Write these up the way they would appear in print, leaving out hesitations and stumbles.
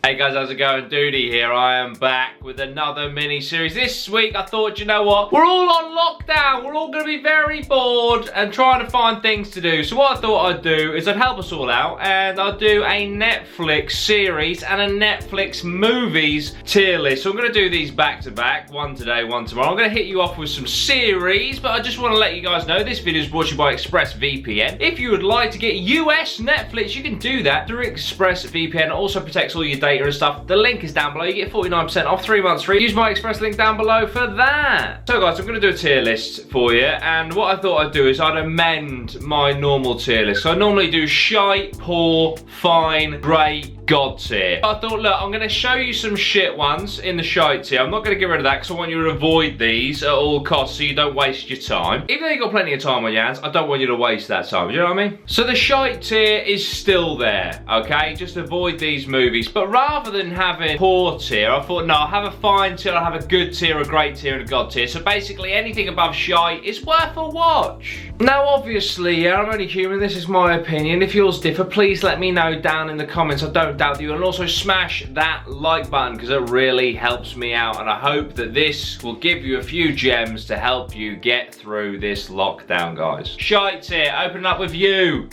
Hey guys, how's it going? Dudey here. I am back with another mini-series. This week I thought, you know what? We're all on lockdown. We're all going to be very bored and trying to find things to do. So what I thought I'd do is I'd help us all out and I'll do a Netflix series and a Netflix movies tier list. So I'm going to do these back to back. One today, one tomorrow. I'm going to hit you off with some series, but I just want to let you guys know this video is brought to you by ExpressVPN. If you would like to get US Netflix, you can do that through ExpressVPN. It also protects all your data and stuff. The link is down below. You get 49% off, 3 months free. Use my Express link down below for that. So guys, I'm going to do a tier list for you, and what I thought I'd do is I'd amend my normal tier list. So I normally do shite, poor, fine, great, God tier. I thought, look, I'm going to show you some shit ones in the shite tier. I'm not going to get rid of that because I want you to avoid these at all costs so you don't waste your time. Even though you've got plenty of time on your hands, I don't want you to waste that time. Do you know what I mean? So the shite tier is still there, okay? Just avoid these movies. But rather than having poor tier, I thought, no, I'll have a fine tier, I'll have a good tier, a great tier, and a God tier. So basically anything above shite is worth a watch. Now obviously, yeah, I'm only human, this is my opinion. If yours differ, please let me know down in the comments. I don't doubt you. And also smash that like button because it really helps me out, and I hope that this will give you a few gems to help you get through this lockdown, guys. Shite tier, opening up with you.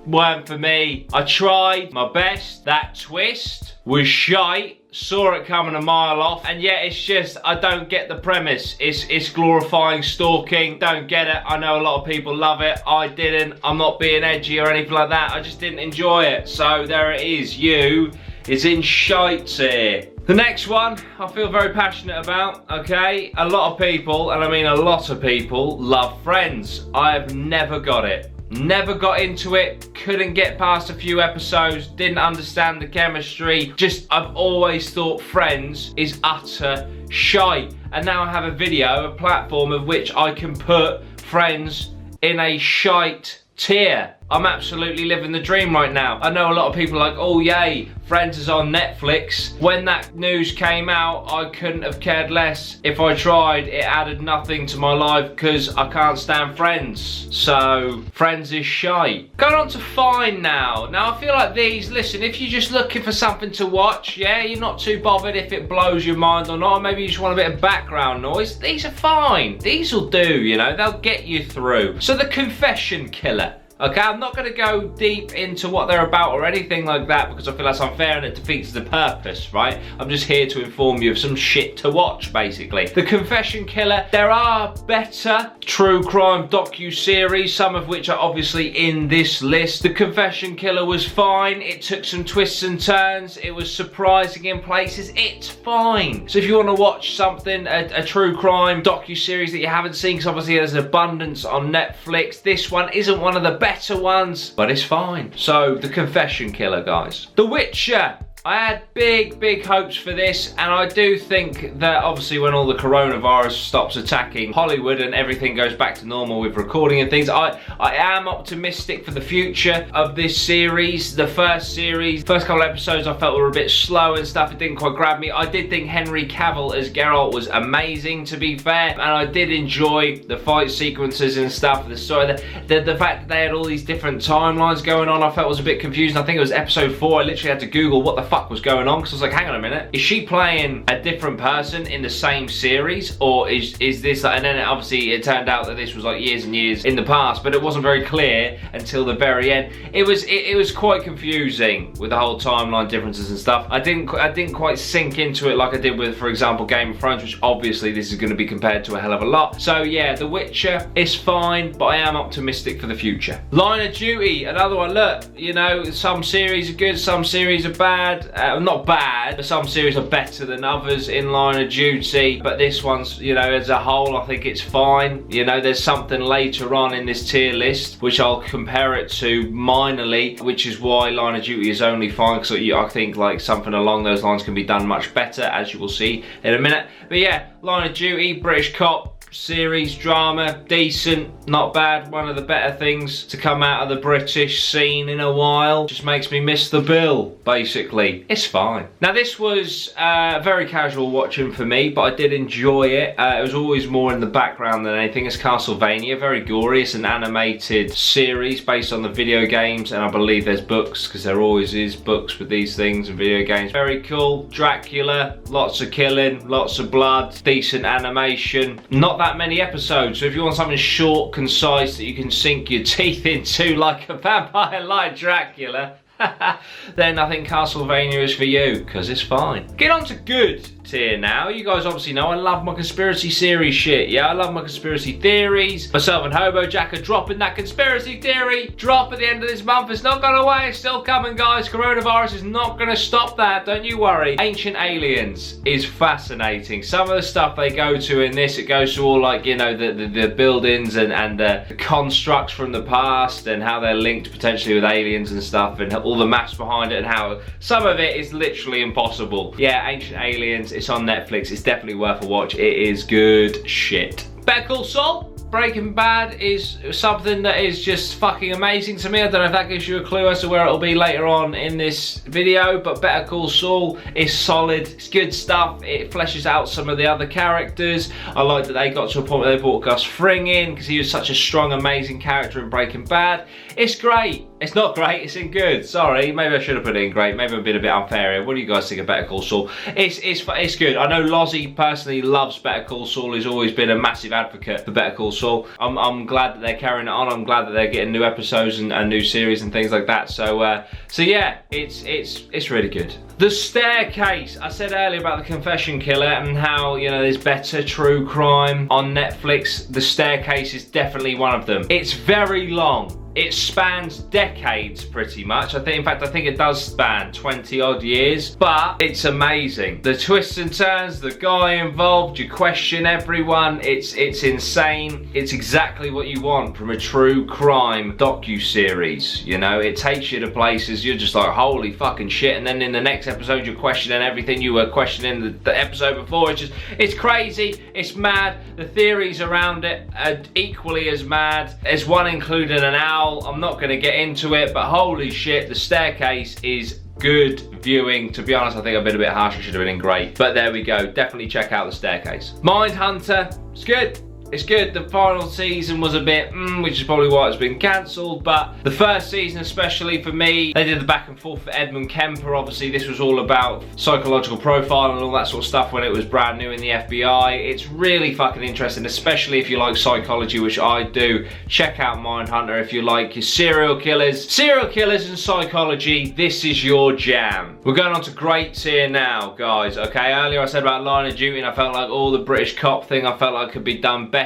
Weren't for me. I tried my best. That twist was shite. Saw it coming a mile off, and yet it's just, I don't get the premise. It's glorifying stalking. Don't get it. I know a lot of people love it. I didn't. I'm not being edgy or anything like that. I just didn't enjoy it. So there it is. You is in shite tier. The next one I feel very passionate about, okay? A lot of people, and I mean a lot of people, love Friends. I have never got it. Never got into it, couldn't get past a few episodes, didn't understand the chemistry. Just, I've always thought Friends is utter shite. And now I have a video, a platform of which I can put Friends in a shite tier. I'm absolutely living the dream right now. I know a lot of people are like, oh yay, Friends is on Netflix. When that news came out, I couldn't have cared less. If I tried, it added nothing to my life because I can't stand Friends. So, Friends is shite. Going on to fine now. Now I feel like these, listen, if you're just looking for something to watch, yeah, you're not too bothered if it blows your mind or not, or maybe you just want a bit of background noise, these are fine. These will do, you know, they'll get you through. So the Confession Killer. Okay, I'm not going to go deep into what they're about or anything like that because I feel that's unfair and it defeats the purpose, right? I'm just here to inform you of some shit to watch, basically. The Confession Killer, there are better true crime docu-series, some of which are obviously in this list. The Confession Killer was fine. It took some twists and turns. It was surprising in places. It's fine. So if you want to watch something, a true crime docu-series that you haven't seen, because obviously there's abundance on Netflix, this one isn't one of the better ones, but it's fine. So the Confession Killer, guys. The Witcher. I had big hopes for this, and I do think that obviously when all the coronavirus stops attacking Hollywood and everything goes back to normal with recording and things, I am optimistic for the future of this series. The first couple of episodes I felt were a bit slow and stuff. It didn't quite grab me. I did think Henry Cavill as Geralt was amazing, to be fair, and I did enjoy the fight sequences and stuff. The story, the fact that they had all these different timelines going on, I felt was a bit confusing. I think it was episode 4. I literally had to Google what the fuck was going on because I was like, hang on a minute, is she playing a different person in the same series, or is this like, and then obviously it turned out that this was like years and years in the past, but it wasn't very clear until the very end. It was quite confusing with the whole timeline differences and stuff. I didn't quite sink into it like I did with, for example, Game of Thrones, which obviously this is going to be compared to a hell of a lot. So yeah, The Witcher is fine, but I am optimistic for the future. Line of Duty, another one. Look, you know, some series are good, some series are bad. Not bad, but some series are better than others in Line of Duty, but this one's, you know, as a whole, I think it's fine. You know, there's something later on in this tier list which I'll compare it to minorly, which is why Line of Duty is only fine, because I think like something along those lines can be done much better, as you will see in a minute. But yeah, Line of Duty, British cop, series, drama, decent, not bad. One of the better things to come out of the British scene in a while. Just makes me miss the bill, basically. It's fine. Now this was very casual watching for me, but I did enjoy it. It was always more in the background than anything. It's Castlevania, very gory. It's an animated series based on the video games, and I believe there's books, because there always is books with these things and video games. Very cool. Dracula, lots of killing, lots of blood, decent animation. Not that many episodes, so if you want something short, concise, that you can sink your teeth into like a vampire like Dracula, then I think Castlevania is for you, because it's fine. Get on to good tier now. You guys obviously know I love my conspiracy series shit. Yeah, I love my conspiracy theories. Myself and Hobo Jack are dropping that conspiracy theory drop at the end of this month. It's not gone away, it's still coming, guys. Coronavirus is not gonna stop that, don't you worry. Ancient Aliens is fascinating. Some of the stuff they go to in this, it goes to all like, you know, the buildings and the constructs from the past and how they're linked potentially with aliens and stuff, and all the maths behind it, and how some of it is literally impossible. Yeah, Ancient Aliens, it's on Netflix. It's definitely worth a watch. It is good shit. Better Call Saul. Breaking Bad is something that is just fucking amazing to me. I don't know if that gives you a clue as to where it'll be later on in this video, but Better Call Saul is solid. It's good stuff. It fleshes out some of the other characters. I like that they got to a point where they brought Gus Fring in, because he was such a strong, amazing character in Breaking Bad. It's great. It's not great, it's in good. Sorry, maybe I should have put it in great. Maybe I've been a bit unfair here. What do you guys think of Better Call Saul? It's good. I know Lozzie personally loves Better Call Saul. He's always been a massive advocate for Better Call Saul. I'm glad that they're carrying it on. I'm glad that they're getting new episodes and new series and things like that. So yeah, it's really good. The Staircase. I said earlier about the Confession Killer and how, you know, there's better true crime on Netflix. The Staircase is definitely one of them. It's very long. It spans decades pretty much. In fact, I think it does span 20 odd years, but it's amazing. The twists and turns, the guy involved, you question everyone. It's insane. It's exactly what you want from a true crime docu-series. You know, it takes you to places you're just like, holy fucking shit. And then in the next episode, you're questioning everything you were questioning the episode before. It's crazy. It's mad. The theories around it are equally as mad. There's one including an owl. I'm not going to get into it, but holy shit, The Staircase is good viewing. To be honest, I think I've been a bit harsh. I should have been in great. But there we go. Definitely check out The Staircase. Mindhunter, it's good. It's good. The final season was a bit, which is probably why it's been cancelled, but the first season especially for me, they did the back and forth for Edmund Kemper. Obviously this was all about psychological profile and all that sort of stuff when it was brand new in the FBI. It's really fucking interesting, especially if you like psychology, which I do. Check out Mindhunter if you like your serial killers and psychology. This is your jam. We're going on to great tier now, guys. Okay, earlier I said about Line of Duty and I felt like all the British cop thing, I felt like could be done better.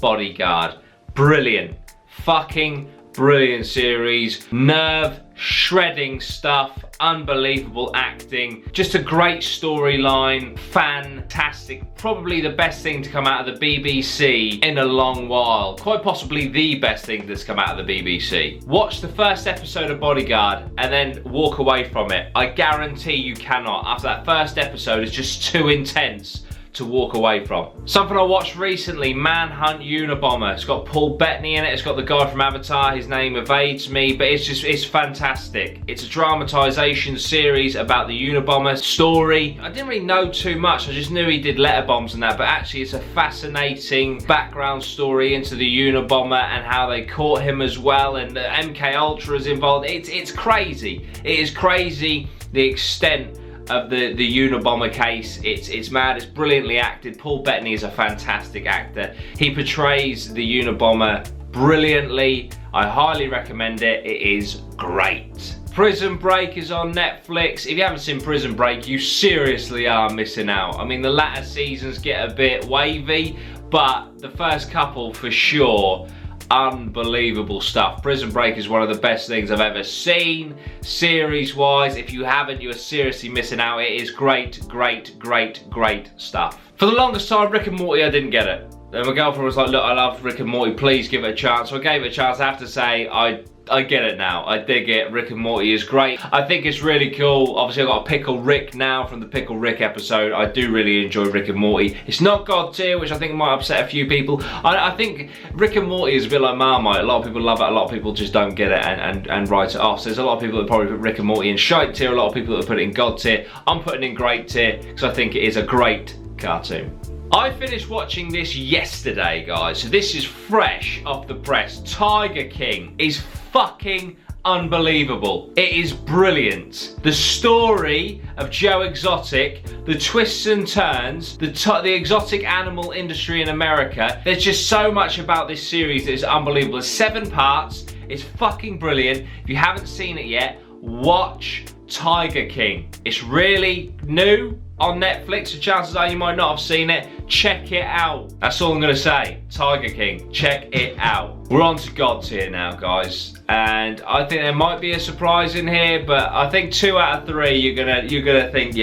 Bodyguard, brilliant, fucking brilliant series. Nerve shredding stuff, unbelievable acting, just a great storyline, fantastic. Probably the best thing to come out of the BBC in a long while. Quite possibly the best thing that's come out of the BBC. Watch the first episode of Bodyguard and then walk away from it. I guarantee you cannot. After that first episode, it's just too intense to walk away from. Something I watched recently, Manhunt Unabomber. It's got Paul Bettany in it. It's got the guy from Avatar. His name evades me, but it's fantastic. It's a dramatization series about the Unabomber story. I didn't really know too much. I just knew he did letter bombs and that, but actually it's a fascinating background story into the Unabomber and how they caught him as well, and the MK Ultra is involved. It's crazy. It is crazy, the extent of the Unabomber case. It's mad. It's brilliantly acted. Paul Bettany is a fantastic actor. He portrays the Unabomber brilliantly. I highly recommend it. It is great. Prison Break is on Netflix. If you haven't seen Prison Break, you seriously are missing out. I mean, the latter seasons get a bit wavy, but the first couple for sure, unbelievable stuff. Prison Break is one of the best things I've ever seen series wise. If you haven't, you are seriously missing out. It is great, great, great, great stuff. For the longest time, Rick and Morty, I didn't get it. And my girlfriend was like, look, I love Rick and Morty, please give it a chance. So I gave it a chance. I have to say, I I get it now. I dig it. Rick and Morty is great. I think it's really cool. Obviously, I've got a Pickle Rick now from the Pickle Rick episode. I do really enjoy Rick and Morty. It's not God tier, which I think might upset a few people. I think Rick and Morty is a bit like Marmite. A lot of people love it. A lot of people just don't get it and write it off. So there's a lot of people that probably put Rick and Morty in shite tier. A lot of people that put it in God tier. I'm putting in great tier because I think it is a great cartoon. I finished watching this yesterday, guys, so this is fresh off the press. Tiger King is fucking unbelievable. It is brilliant. The story of Joe Exotic, the twists and turns, the exotic animal industry in America, there's just so much about this series that is unbelievable. There's 7 parts, it's fucking brilliant. If you haven't seen it yet, watch Tiger King. It's really new on Netflix, so chances are you might not have seen it. Check it out. That's all I'm gonna say. Tiger King, check it out. We're on to God tier now, guys, and I think there might be a surprise in here, but I think 2 out of 3 you're gonna think,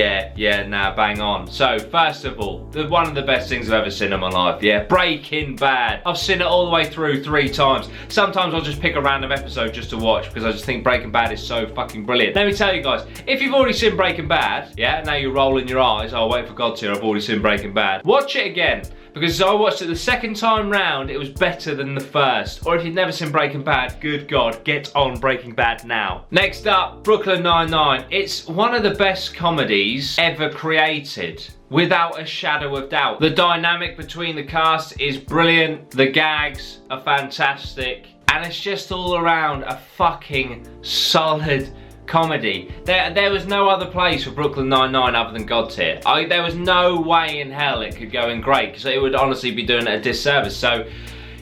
nah, bang on. So first of all, one of the best things I've ever seen in my life, Breaking Bad. I've seen it all the way through 3 times. Sometimes I'll just pick a random episode just to watch because I just think Breaking Bad is so fucking brilliant. Let me tell you guys, if you've already seen Breaking Bad, now you're rolling your eyes, I'll wait for God tier, I've already seen Breaking Bad. Watch it again, because I watched it the second time round, it was better than the first. Or if you've never seen Breaking Bad, good God, get on Breaking Bad now. Next up, Brooklyn Nine-Nine. It's one of the best comedies ever created, without a shadow of doubt. The dynamic between the cast is brilliant, the gags are fantastic, and it's just all around a fucking solid comedy. There was no other place for Brooklyn Nine-Nine other than God tier. There was no way in hell it could go in great, because it would honestly be doing it a disservice. So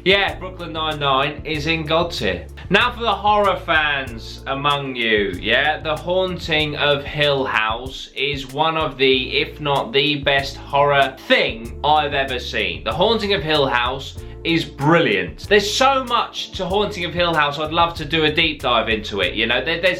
yeah, Brooklyn Nine-Nine is in God tier. Now for the horror fans among you, The Haunting of Hill House is one of the, if not the best horror thing I've ever seen. The Haunting of Hill House is brilliant. There's so much to Haunting of Hill House, I'd love to do a deep dive into it,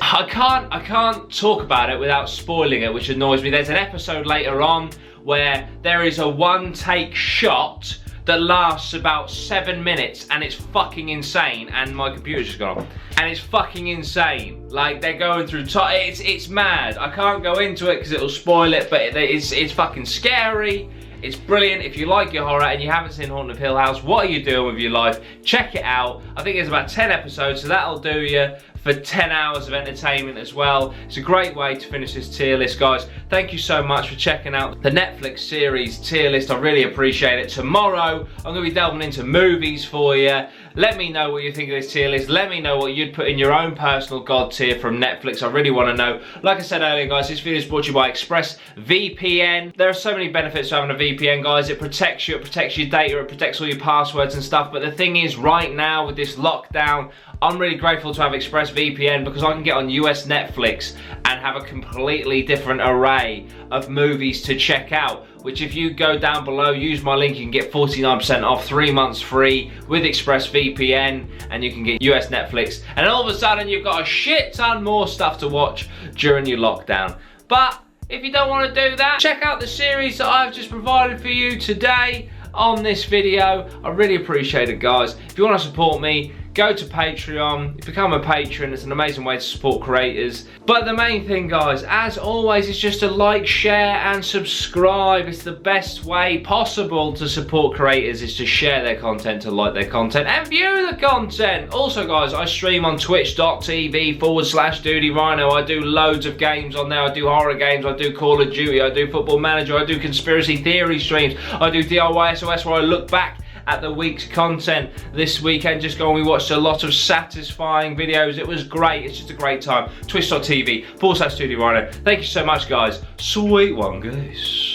I can't talk about it without spoiling it, which annoys me. There's an episode later on where there is a one-take shot that lasts about 7 minutes, and it's fucking insane, and my computer's just gone off. And it's fucking insane. Like, they're going through it's mad. I can't go into it because it'll spoil it, but it's fucking scary. It's brilliant. If you like your horror and you haven't seen Haunting of Hill House, what are you doing with your life? Check it out. I think there's about 10 episodes, so that'll do you for 10 hours of entertainment as well. It's a great way to finish this tier list, guys. Thank you so much for checking out the Netflix series tier list. I really appreciate it. Tomorrow, I'm going to be delving into movies for you. Let me know what you think of this tier list. Let me know what you'd put in your own personal God tier from Netflix. I really want to know. Like I said earlier, guys, this video is brought to you by ExpressVPN. There are so many benefits to having a VPN, guys. It protects you, it protects your data, it protects all your passwords and stuff. But the thing is, right now with this lockdown, I'm really grateful to have ExpressVPN because I can get on US Netflix and have a completely different array of movies to check out. Which, if you go down below, use my link, you can get 49% off, 3 months free with ExpressVPN, and you can get US Netflix. And all of a sudden, you've got a shit ton more stuff to watch during your lockdown. But if you don't want to do that, check out the series that I've just provided for you today on this video. I really appreciate it, guys. If you want to support me, go to Patreon, become a patron. It's an amazing way to support creators. But the main thing, guys, as always, is just to like, share and subscribe. It's the best way possible to support creators, is to share their content, to like their content and view the content. Also, guys, I stream on twitch.tv/Dudey Rhino. I do loads of games on there. I do horror games, I do Call of Duty, I do Football Manager, I do conspiracy theory streams, I do DIY SOS where I look back at the week's content. This weekend just gone, we watched a lot of satisfying videos. It was great. It's just a great time. Twitch.tv/Dudey Rhino. Thank you so much, guys. Sweet one, guys.